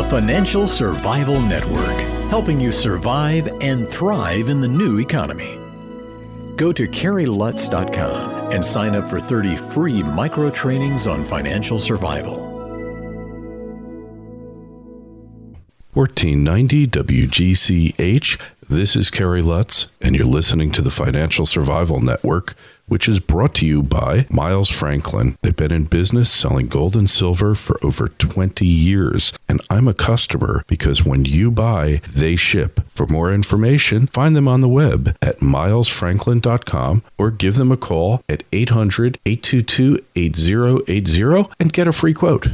Financial Survival Network, helping you survive and thrive in the new economy. Go to CarrieLutz.com and sign up for 30 free micro trainings on financial survival. 1490 WGCH. This is Carrie Lutz, and you're listening to the Financial Survival Network, which is brought to you by Miles Franklin. They've been in business selling gold and silver for over 20 years, and I'm a customer because when you buy, they ship. For more information, find them on the web at milesfranklin.com or give them a call at 800-822-8080 and get a free quote.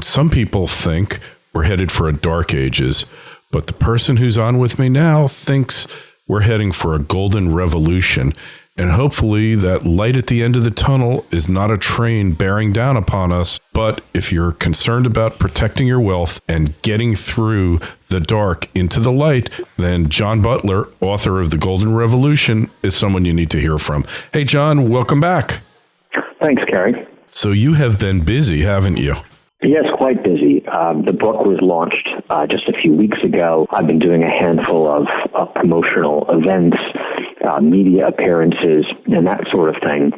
Some people think we're headed for a dark ages, but the person who's on with me now thinks we're heading for a golden revolution. And hopefully that light at the end of the tunnel is not a train bearing down upon us. But if you're concerned about protecting your wealth and getting through the dark into the light, then John Butler, author of The Golden Revolution, is someone you need to hear from. Hey, John, welcome back. Thanks, Carrie. So you have been busy, haven't you? Yes, quite busy. The book was launched just a few weeks ago. I've been doing a handful of promotional events, media appearances, and that sort of thing.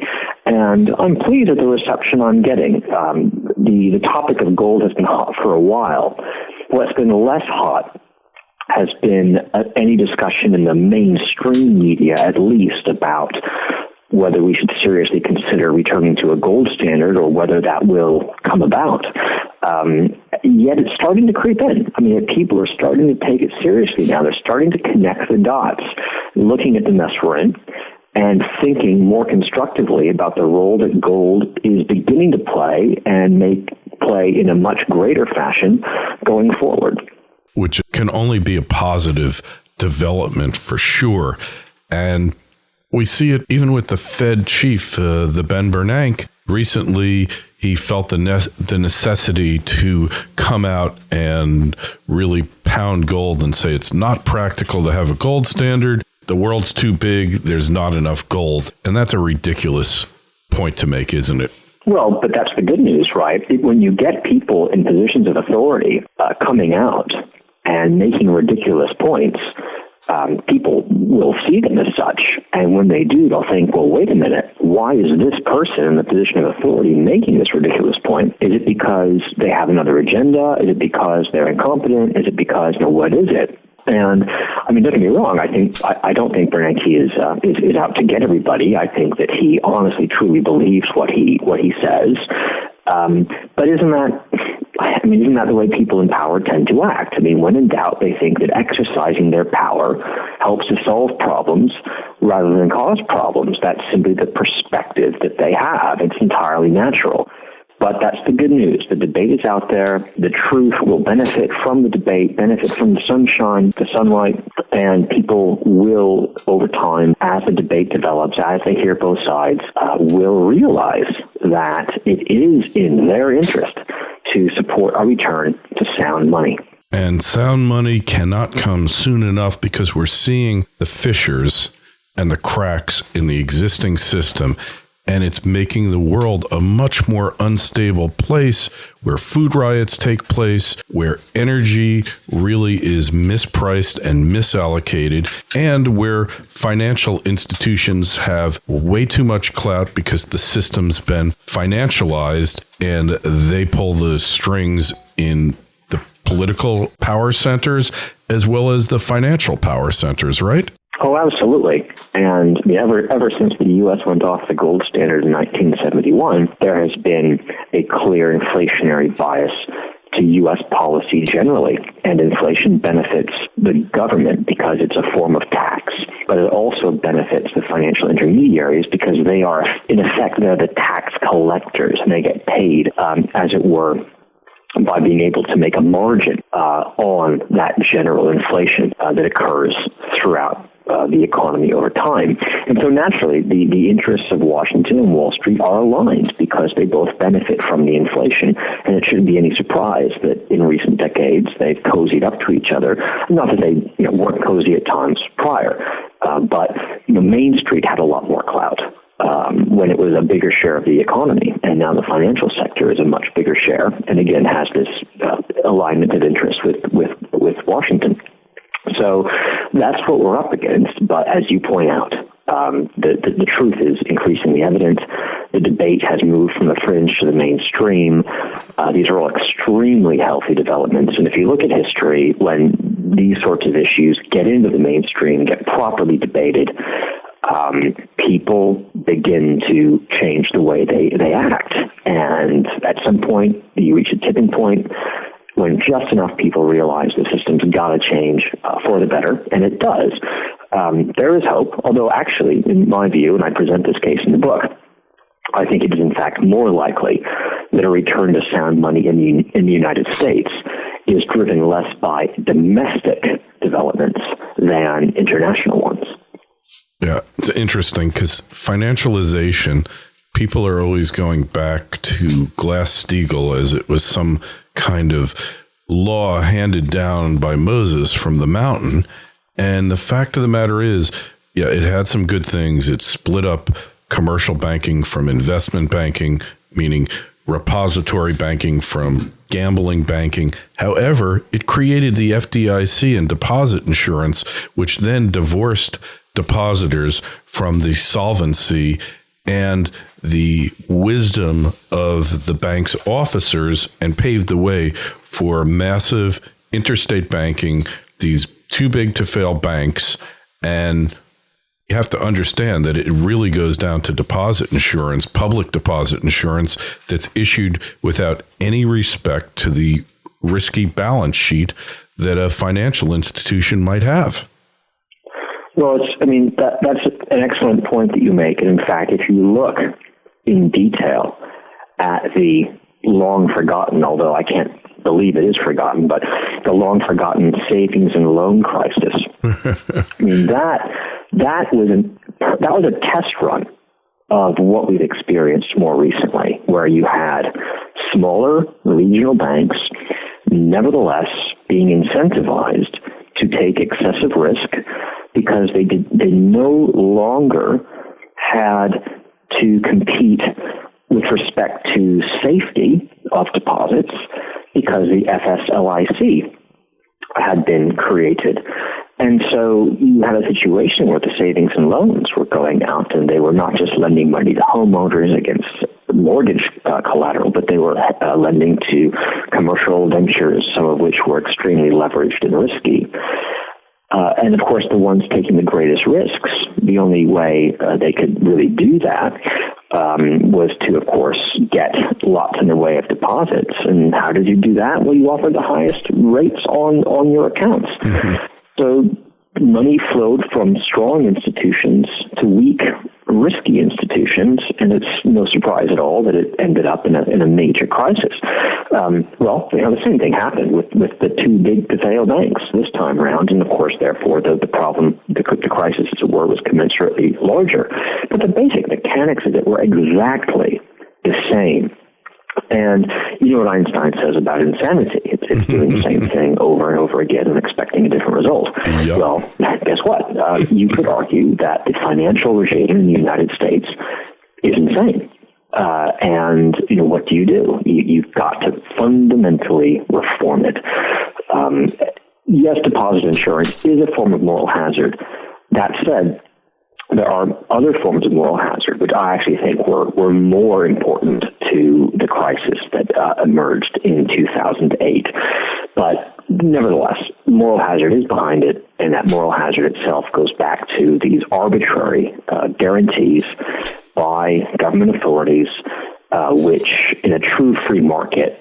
And I'm pleased with the reception I'm getting. The topic of gold has been hot for a while. What's been less hot has been any discussion in the mainstream media, at least, about whether we should seriously consider returning to a gold standard or whether that will come about. Yet it's starting to creep in. I mean, people are starting to take it seriously now. They're starting to connect the dots, looking at the mess we're in and thinking more constructively about the role that gold is beginning to play and may play in a much greater fashion going forward. Which can only be a positive development for sure. And we see it even with the Fed chief, the Ben Bernank. Recently, he felt the necessity to come out and really pound gold and say it's not practical to have a gold standard. The world's too big. There's not enough gold. And that's a ridiculous point to make, isn't it? Well, but that's the good news, right? When you get people in positions of authority coming out and making ridiculous points, people will see them as such. And when they do, they'll think, well, wait a minute, why is this person in the position of authority making this ridiculous point? Is it because they have another agenda? Is it because they're incompetent? Is it because, what is it? And I mean, don't get me wrong. I don't think Bernanke is out to get everybody. I think that he honestly, truly believes what he says. But isn't that the way people in power tend to act? I mean, when in doubt, they think that exercising their power helps to solve problems rather than cause problems. That's simply the perspective that they have. It's entirely natural. But that's the good news. The debate is out there. The truth will benefit from the debate, benefit from the sunshine, the sunlight, and people will, over time, as the debate develops, as they hear both sides, will realize that it is in their interest to support a return to sound money. And sound money cannot come soon enough because we're seeing the fissures and the cracks in the existing system. And it's making the world a much more unstable place where food riots take place, where energy really is mispriced and misallocated, and where financial institutions have way too much clout because the system's been financialized and they pull the strings in the political power centers as well as the financial power centers, right? Oh, absolutely. And ever since the U.S. went off the gold standard in 1971, there has been a clear inflationary bias to U.S. policy generally. And inflation benefits the government because it's a form of tax. But it also benefits the financial intermediaries because they are, in effect, they're the tax collectors, and they get paid, as it were, by being able to make a margin on that general inflation that occurs throughout the economy over time. And so naturally, the interests of Washington and Wall Street are aligned because they both benefit from the inflation. And it shouldn't be any surprise that in recent decades, they've cozied up to each other. Not that they weren't cozy at times prior, but Main Street had a lot more clout when it was a bigger share of the economy, and now the financial sector is a much bigger share, and again has this alignment of interest with Washington. So that's what we're up against. But as you point out, the truth is increasingly evident. The debate has moved from the fringe to the mainstream. These are all extremely healthy developments. And if you look at history, when these sorts of issues get into the mainstream, get properly debated, people begin to change the way they act. And at some point, you reach a tipping point when just enough people realize the system's got to change for the better, and it does. There is hope, although actually, in my view, and I present this case in the book, I think it is in fact more likely that a return to sound money in the United States is driven less by domestic developments than international ones. Yeah, it's interesting because financialization, people are always going back to Glass-Steagall as it was some kind of law handed down by Moses from the mountain. And the fact of the matter is, yeah, it had some good things. It split up commercial banking from investment banking, meaning repository banking from gambling banking. However, it created the FDIC and deposit insurance, which then divorced depositors from the solvency and the wisdom of the bank's officers and paved the way for massive interstate banking, these too big to fail banks. And you have to understand that it really goes down to deposit insurance, public deposit insurance that's issued without any respect to the risky balance sheet that a financial institution might have. Well, that's an excellent point that you make. And in fact, if you look in detail at the long forgotten, although I can't believe it is forgotten, but the long forgotten savings and loan crisis, that was a test run of what we've experienced more recently, where you had smaller regional banks, nevertheless being incentivized to take excessive risk because they no longer had to compete with respect to safety of deposits because the FSLIC had been created. And so you had a situation where the savings and loans were going out, and they were not just lending money to homeowners against mortgage collateral, but they were lending to commercial ventures, some of which were extremely leveraged and risky. And of course, the ones taking the greatest risks, the only way they could really do that was to, of course, get lots in the way of deposits. And how did you do that? Well, you offered the highest rates on your accounts. Mm-hmm. So money flowed from strong institutions to weak, risky institutions, and it's no surprise at all that it ended up in a major crisis. The same thing happened with the too big to fail banks this time around, and of course, therefore, the problem, the crisis, as it were, was commensurately larger. But the basic mechanics of it were exactly the same. And you know what Einstein says about insanity. It's doing the same thing over and over again and expecting a different result. Yep. Well, guess what? You could argue that the financial regime in the United States is insane. And, what do? You've got to fundamentally reform it. Yes, deposit insurance is a form of moral hazard. That said, there are other forms of moral hazard, which I actually think were more important to the crisis that emerged in 2008. But nevertheless, moral hazard is behind it, and that moral hazard itself goes back to these arbitrary guarantees by government authorities, which in a true free market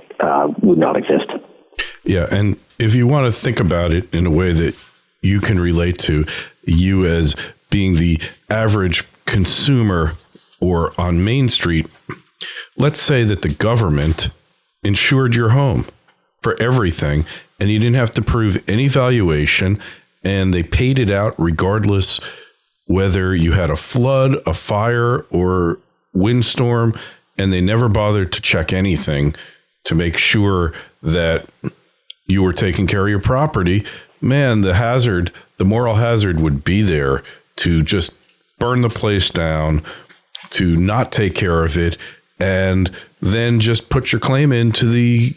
would not exist. Yeah, and if you want to think about it in a way that you can relate to, you as being the average consumer or on Main Street, let's say that the government insured your home for everything and you didn't have to prove any valuation, and they paid it out regardless whether you had a flood, a fire, or windstorm, and they never bothered to check anything to make sure that you were taking care of your property. Man, the moral hazard would be there to just burn the place down, to not take care of it and then just put your claim into the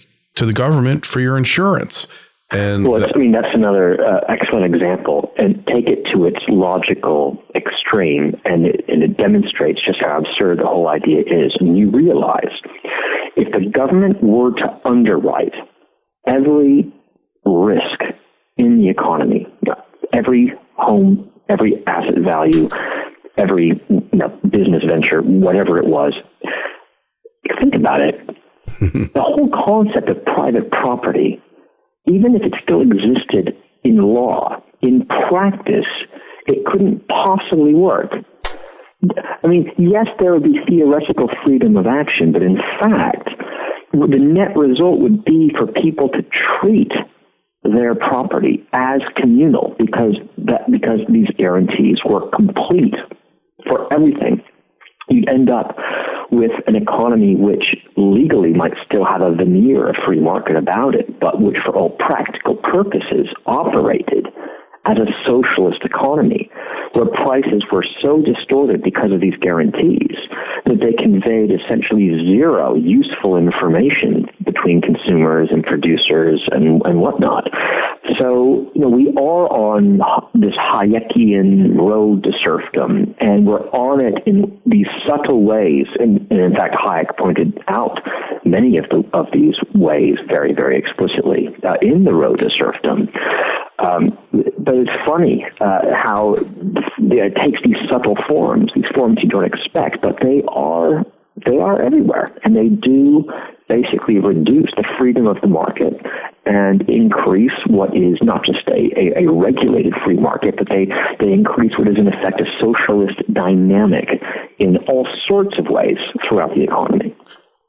government for your insurance. And that's another excellent example, and take it to its logical extreme, and it demonstrates just how absurd the whole idea is. And you realize if the government were to underwrite every risk in the economy, every home, every asset value, every business venture, whatever it was, think about it. The whole concept of private property, even if it still existed in law, in practice, it couldn't possibly work. I mean, yes, there would be theoretical freedom of action, but in fact, the net result would be for people to treat their property as communal because these guarantees were complete for everything. You'd end up with an economy which legally might still have a veneer of free market about it, but which for all practical purposes operated as a socialist economy, where prices were so distorted because of these guarantees that they conveyed essentially zero useful information between consumers and producers and whatnot. So, we are on this Hayekian road to serfdom, and we're on it in these subtle ways. And in fact, Hayek pointed out many of these ways very, very explicitly in the road to serfdom. But it's funny how it takes these subtle forms, these forms you don't expect, but they are everywhere, and they do basically reduce the freedom of the market and increase what is not just a regulated free market, but they increase what is in effect a socialist dynamic in all sorts of ways throughout the economy.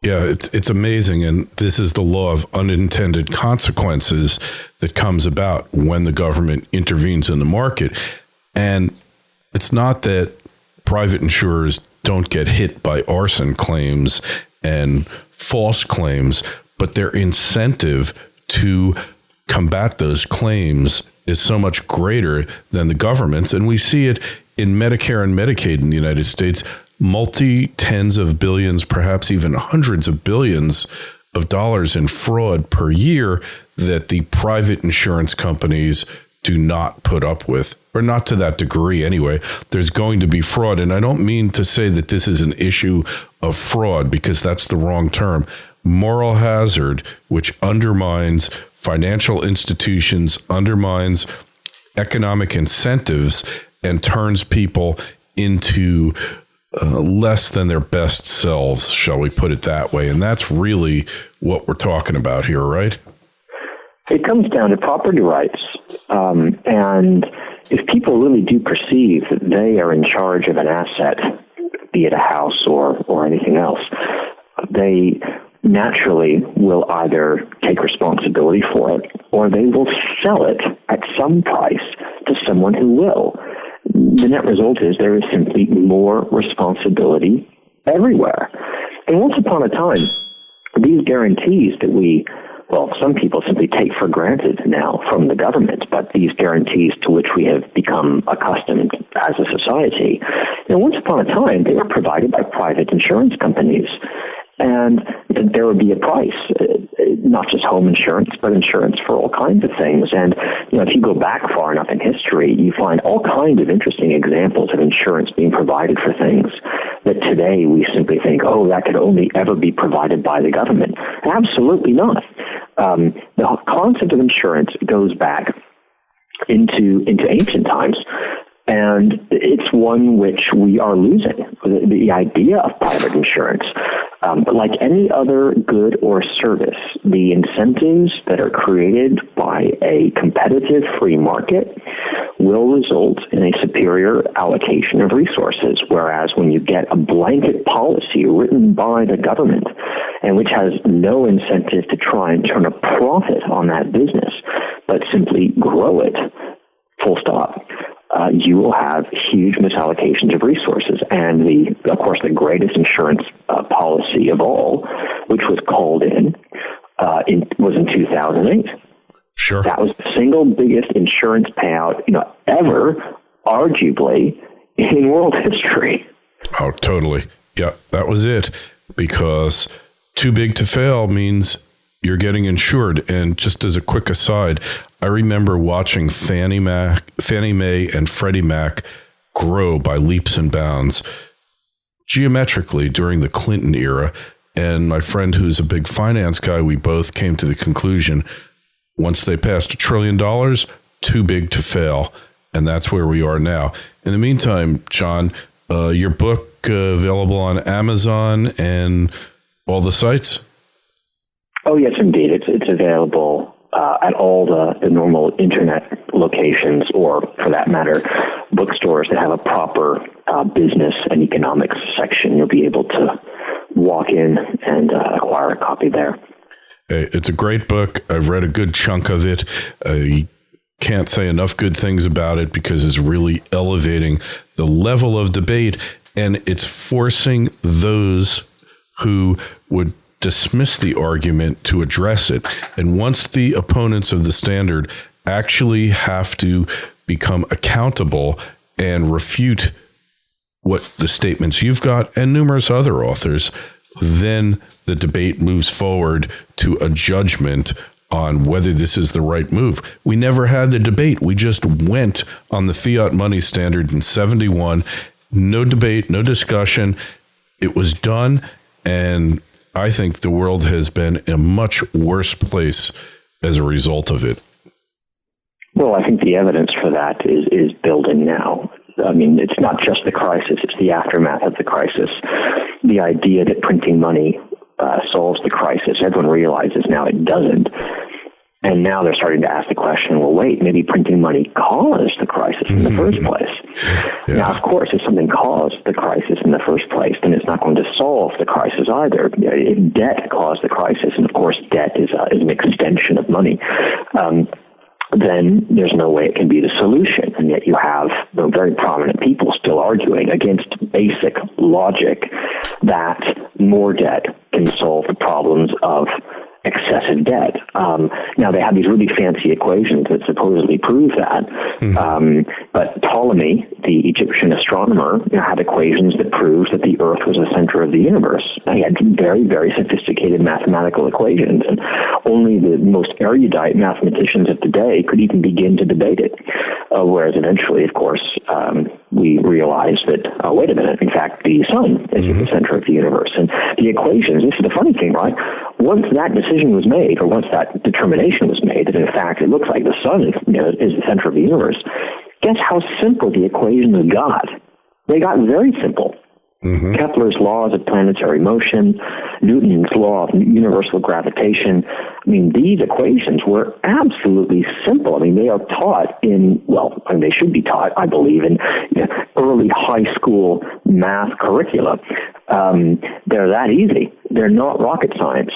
Yeah, it's amazing. And this is the law of unintended consequences that comes about when the government intervenes in the market. And it's not that private insurers don't get hit by arson claims and false claims, but their incentive to combat those claims is so much greater than the government's. And we see it in Medicare and Medicaid in the United States, multi-tens of billions, perhaps even hundreds of billions of dollars in fraud per year that the private insurance companies do not put up with, or not to that degree anyway. There's going to be fraud. And I don't mean to say that this is an issue of fraud, because that's the wrong term. Moral hazard, which undermines financial institutions, undermines economic incentives, and turns people into less than their best selves, shall we put it that way. And that's really what we're talking about here, right? It comes down to property rights. And if people really do perceive that they are in charge of an asset, be it a house or anything else, they naturally will either take responsibility for it or they will sell it at some price to someone who will. The net result is there is simply more responsibility everywhere. And once upon a time, these guarantees that some people simply take for granted now from the government, but these guarantees to which we have become accustomed as a society, once upon a time, they were provided by private insurance companies. And there would be a price, not just home insurance, but insurance for all kinds of things. And, if you go back far enough in history, you find all kinds of interesting examples of insurance being provided for things that today we simply think, that could only ever be provided by the government. Absolutely not. The concept of insurance goes back into ancient times. And it's one which we are losing, the idea of private insurance. But like any other good or service, the incentives that are created by a competitive free market will result in a superior allocation of resources. Whereas when you get a blanket policy written by the government and which has no incentive to try and turn a profit on that business, but simply grow it, full stop, you will have huge misallocations of resources. And of course, the greatest insurance policy of all, which was called was in 2008. Sure. That was the single biggest insurance payout, ever, arguably, in world history. Oh, totally. Yeah, that was it. Because too big to fail means you're getting insured. And just as a quick aside, I remember watching Fannie Mae and Freddie Mac grow by leaps and bounds geometrically during the Clinton era. And my friend, who's a big finance guy, we both came to the conclusion, once they passed $1 trillion, too big to fail. And that's where we are now. In the meantime, John, your book available on Amazon and all the sites? Oh, yes, indeed. It's available at all the normal internet locations, or for that matter, bookstores that have a proper business and economics section. You'll be able to walk in and acquire a copy there. It's a great book. I've read a good chunk of it. You can't say enough good things about it because it's really elevating the level of debate, and it's forcing those who would dismiss the argument to address it. And once the opponents of the standard actually have to become accountable and refute what the statements you've got and numerous other authors, then the debate moves forward to a judgment on whether this is the right move. We never had the debate. We just went on the fiat money standard in 71. No debate, no discussion. It was done. And I think the world has been in a much worse place as a result of it. Well, I think the evidence for that is building now. I mean, it's not just the crisis, it's the aftermath of the crisis. The idea that printing money solves the crisis, everyone realizes now it doesn't. And now they're starting to ask the question, well, wait, maybe printing money caused the crisis in the first place. Yeah. Now, of course, if something caused the crisis in the first place, then it's not going to solve the crisis either. If debt caused the crisis, and of course debt is an extension of money, then there's no way it can be the solution. And yet you have very prominent people still arguing against basic logic that more debt can solve the problems of excessive debt. Now, they have these really fancy equations that supposedly prove that. But Ptolemy, the Egyptian astronomer, had equations that proved that the Earth was the center of the universe. Now, he had very, very sophisticated mathematical equations, and only the most erudite mathematicians of today could even begin to debate it. Whereas eventually, of course, we realized that, wait a minute, in fact, the sun is at the center of the universe. And the equations, this is the funny thing, right? Once that decision was made, or once that determination was made, that in fact it looks like the sun is the center of the universe, guess how simple the equations got? They got very simple. Kepler's laws of planetary motion, Newton's law of universal gravitation. I mean, these equations were absolutely simple. I mean, they are taught they should be taught, I believe, in early high school math curricula. They're that easy. They're not rocket science.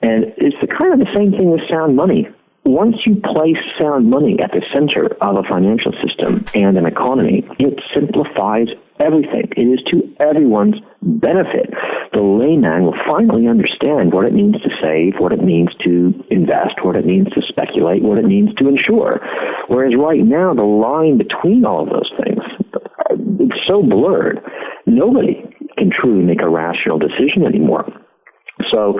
And it's kind of the same thing with sound money. Once you place sound money at the center of a financial system and an economy, it simplifies everything. It is to everyone's benefit. The layman will finally understand what it means to save, what it means to invest, what it means to speculate, what it means to insure. Whereas right now, the line between all of those things, it's so blurred, nobody can truly make a rational decision anymore. So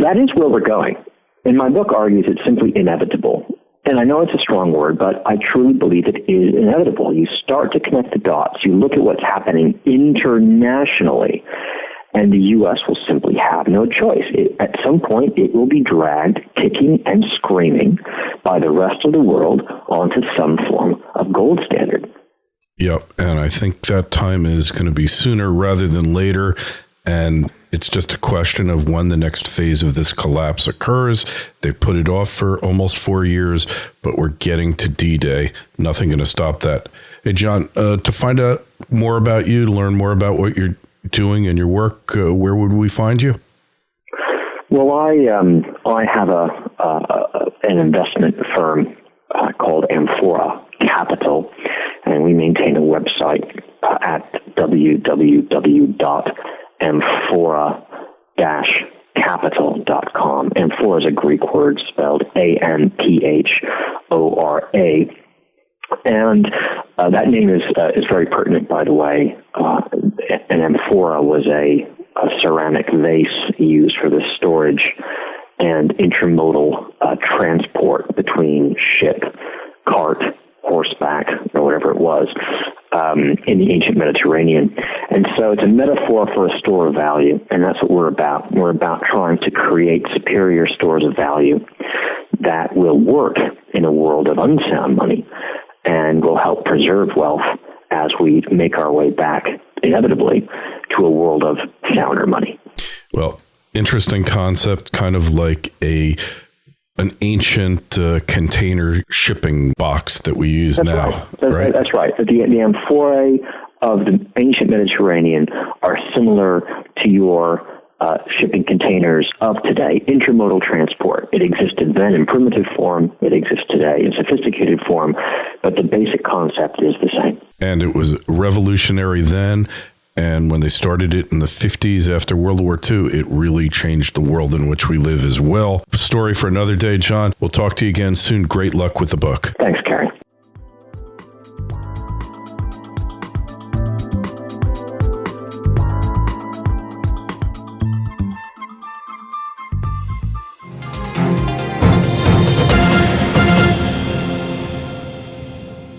that is where we're going. And my book argues it's simply inevitable. And I know it's a strong word, but I truly believe it is inevitable. You start to connect the dots. You look at what's happening internationally, and the U.S. will simply have no choice. At some point, it will be dragged kicking and screaming by the rest of the world onto some form of gold standard. Yep, and I think that time is going to be sooner rather than later, and it's just a question of when the next phase of this collapse occurs. They put it off for almost 4 years, but we're getting to D-Day. Nothing going to stop that. Hey, John, to find out more about you, to learn more about what you're doing and your work, where would we find you? Well, I have an investment firm called Amphora Capital, and we maintain a website at www.amphora-capital.com. Amphora is a Greek word spelled Amphora. And that name is very pertinent, by the way. An amphora was a ceramic vase used for the storage and intermodal transport between ship, cart, horseback, or whatever it was, in the ancient Mediterranean. And so it's a metaphor for a store of value, and that's what we're about. We're about trying to create superior stores of value that will work in a world of unsound money and will help preserve wealth as we make our way back, inevitably, to a world of sounder money. Well, interesting concept, kind of like an ancient container shipping box that we use now. Right? That's right. The amphorae of the ancient Mediterranean are similar to your shipping containers of today, intermodal transport. It existed then in primitive form. It exists today in sophisticated form, but the basic concept is the same. And it was revolutionary then. And when they started it in the 50s after World War II, it really changed the world in which we live as well. Story for another day, John. We'll talk to you again soon. Great luck with the book. Thanks, Kerry.